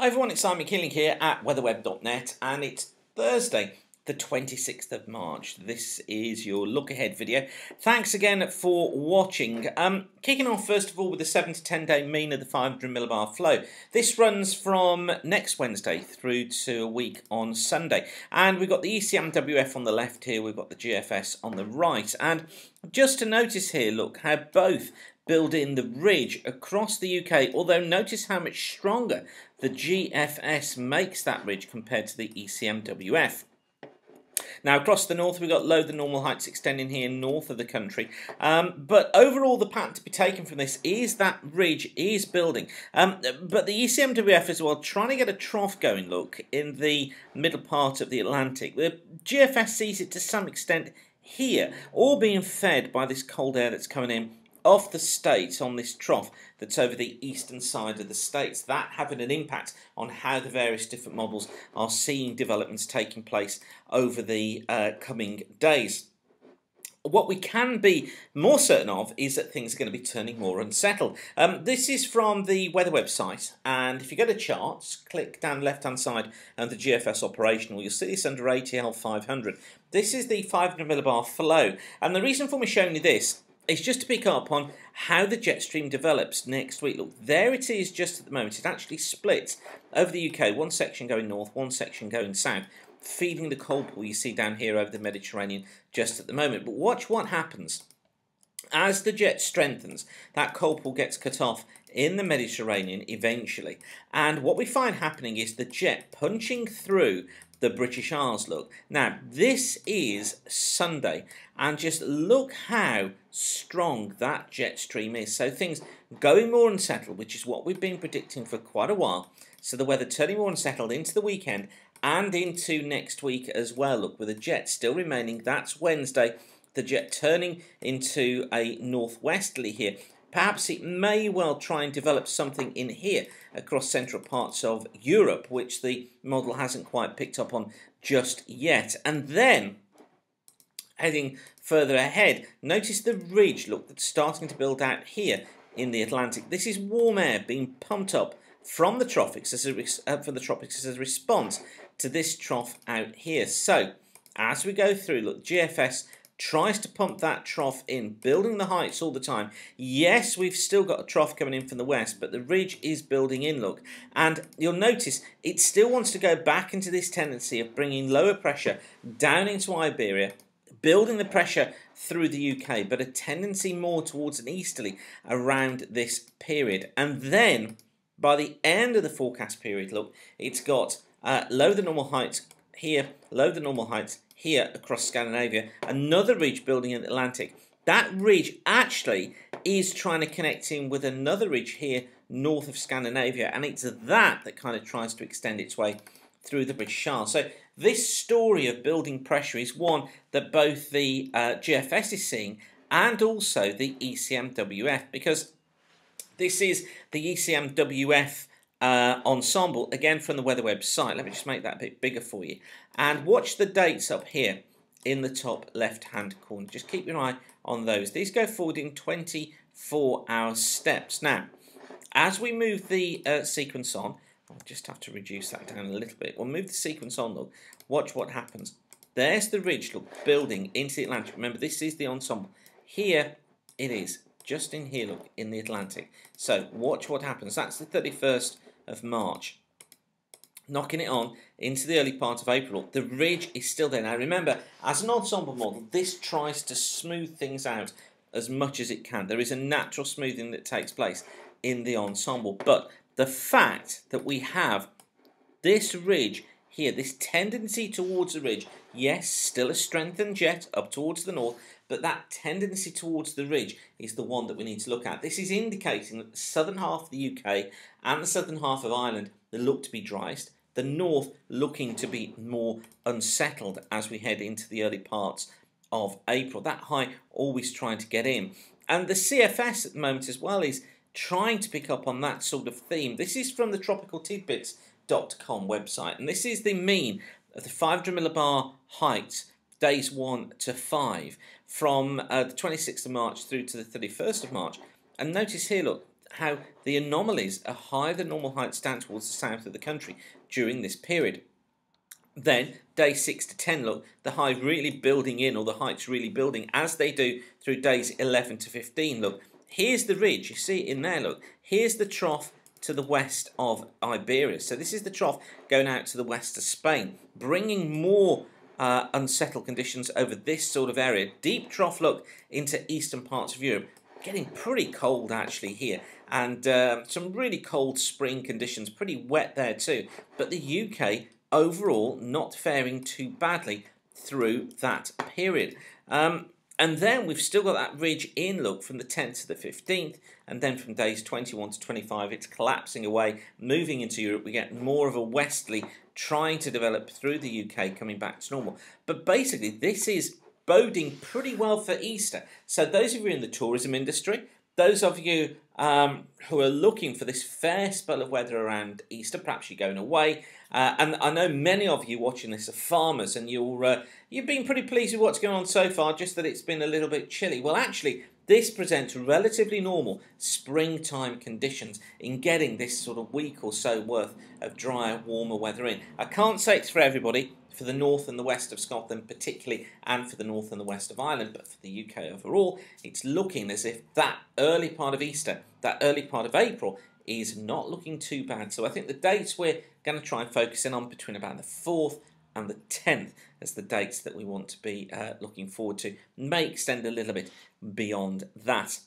Hi everyone, it's Simon Keeling here at weatherweb.net and it's Thursday, the 26th of March. This is your look ahead video. Thanks again for watching. Kicking off first of all with the 7 to 10 day mean of the 500 millibar flow. This runs from next Wednesday through to a week on Sunday. And we've got the ECMWF on the left here, we've got the GFS on the right. And just to notice here, look how both build in the ridge across the UK, although notice how much stronger the GFS makes that ridge compared to the ECMWF. Now across the north we've got low the normal heights extending here north of the country, but overall the pattern to be taken from this is that ridge is building, but the ECMWF as well trying to get a trough going, look, in the middle part of the Atlantic. The GFS sees it to some extent here, all being fed by this cold air that's coming in off the States on this trough that's over the eastern side of the States. That having an impact on how the various different models are seeing developments taking place over the coming days. What we can be more certain of is that things are going to be turning more unsettled. This is from the weather website, and if you go to charts, click down the left hand side and the GFS operational, you'll see this under ATL 500. This is the 500 millibar flow, and the reason for me showing you this is just to pick up on how the jet stream develops next week. Look, there it is just at the moment. It actually splits over the UK, one section going north, one section going south, feeding the cold pool you see down here over the Mediterranean just at the moment. But watch what happens. As the jet strengthens, that cold pool gets cut off in the Mediterranean eventually. And what we find happening is the jet punching through the British Isles, look. Now, this is Sunday, and just look how strong that jet stream is. So things going more unsettled, which is what we've been predicting for quite a while. So the weather turning more unsettled into the weekend and into next week as well. Look, with the jet still remaining, that's Wednesday. The jet turning into a northwesterly here. Perhaps it may well try and develop something in here across central parts of Europe, which the model hasn't quite picked up on just yet. And then, heading further ahead, notice the ridge, look, that's starting to build out here in the Atlantic. This is warm air being pumped up from the tropics as a response to this trough out here. So, as we go through, look, GFS tries to pump that trough in, building the heights all the time. Yes, we've still got a trough coming in from the west, but the ridge is building in, look. And you'll notice it still wants to go back into this tendency of bringing lower pressure down into Iberia, building the pressure through the UK, but a tendency more towards an easterly around this period. And then, by the end of the forecast period, look, it's got low the normal heights here, low the normal heights here across Scandinavia, another ridge building in the Atlantic. That ridge actually is trying to connect in with another ridge here north of Scandinavia, and it's that kind of tries to extend its way through the British Isles. So this story of building pressure is one that both the GFS is seeing and also the ECMWF, because this is the ECMWF ensemble, again from the weather website. Let me just make that a bit bigger for you. And watch the dates up here in the top left-hand corner. Just keep your eye on those. These go forward in 24-hour steps. Now, as we move the sequence on, I'll just have to reduce that down a little bit. We'll move the sequence on, look. Watch what happens. There's the ridge, look, building into the Atlantic. Remember, this is the ensemble. Here it is, just in here, look, in the Atlantic. So watch what happens. That's the 31st of March. Knocking it on into the early part of April. The ridge is still there. Now remember, as an ensemble model, this tries to smooth things out as much as it can. There is a natural smoothing that takes place in the ensemble. But the fact that we have this ridge here, this tendency towards the ridge, yes, still a strengthened jet up towards the north, but that tendency towards the ridge is the one that we need to look at. This is indicating that the southern half of the UK and the southern half of Ireland, they look to be driest. The north looking to be more unsettled as we head into the early parts of April. That high always trying to get in. And the CFS at the moment as well is trying to pick up on that sort of theme. This is from the tropicaltidbits.com website, and this is the mean of the 500 millibar heights days 1 to 5 from the 26th of March through to the 31st of March. And notice here, look, how the anomalies are higher than normal heights down towards the south of the country during this period. Then, days 6 to 10, look, the high really building in, or the heights really building, as they do through days 11 to 15. Look, here's the ridge, you see it in there, look. Here's the trough to the west of Iberia. So this is the trough going out to the west of Spain, bringing more unsettled conditions over this sort of area. Deep trough, look, into eastern parts of Europe. Getting pretty cold actually here, and some really cold spring conditions, pretty wet there too. But the UK overall not faring too badly through that period. And then we've still got that ridge in, look, from the 10th to the 15th, and then from days 21 to 25, it's collapsing away, moving into Europe. We get more of a westerly trying to develop through the UK, coming back to normal. But basically, this is boding pretty well for Easter. So those of you in the tourism industry, those of you who are looking for this fair spell of weather around Easter, perhaps you're going away, and I know many of you watching this are farmers, and you've been pretty pleased with what's going on so far, just that it's been a little bit chilly. Well, actually, this presents relatively normal springtime conditions in getting this sort of week or so worth of drier, warmer weather in. I can't say it's for everybody, for the north and the west of Scotland particularly, and for the north and the west of Ireland, but for the UK overall, it's looking as if that early part of Easter, that early part of April, is not looking too bad. So I think the dates we're going to try and focus in on between about the 4th and the 10th as the dates that we want to be looking forward to. May extend a little bit beyond that.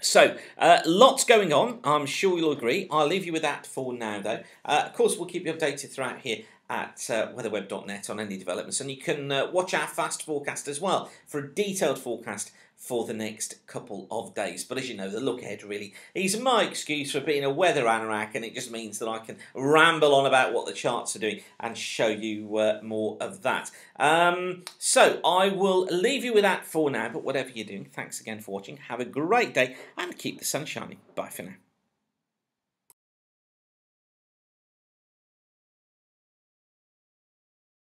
So, lots going on, I'm sure you'll agree. I'll leave you with that for now, though. Of course, we'll keep you updated throughout here at weatherweb.net on any developments, and you can watch our fast forecast as well for a detailed forecast for the next couple of days. But as you know, the look ahead really is my excuse for being a weather anorak, and it just means that I can ramble on about what the charts are doing and show you more of that. So I will leave you with that for now, but whatever you're doing, thanks again for watching. Have a great day and keep the sun shining. Bye for now.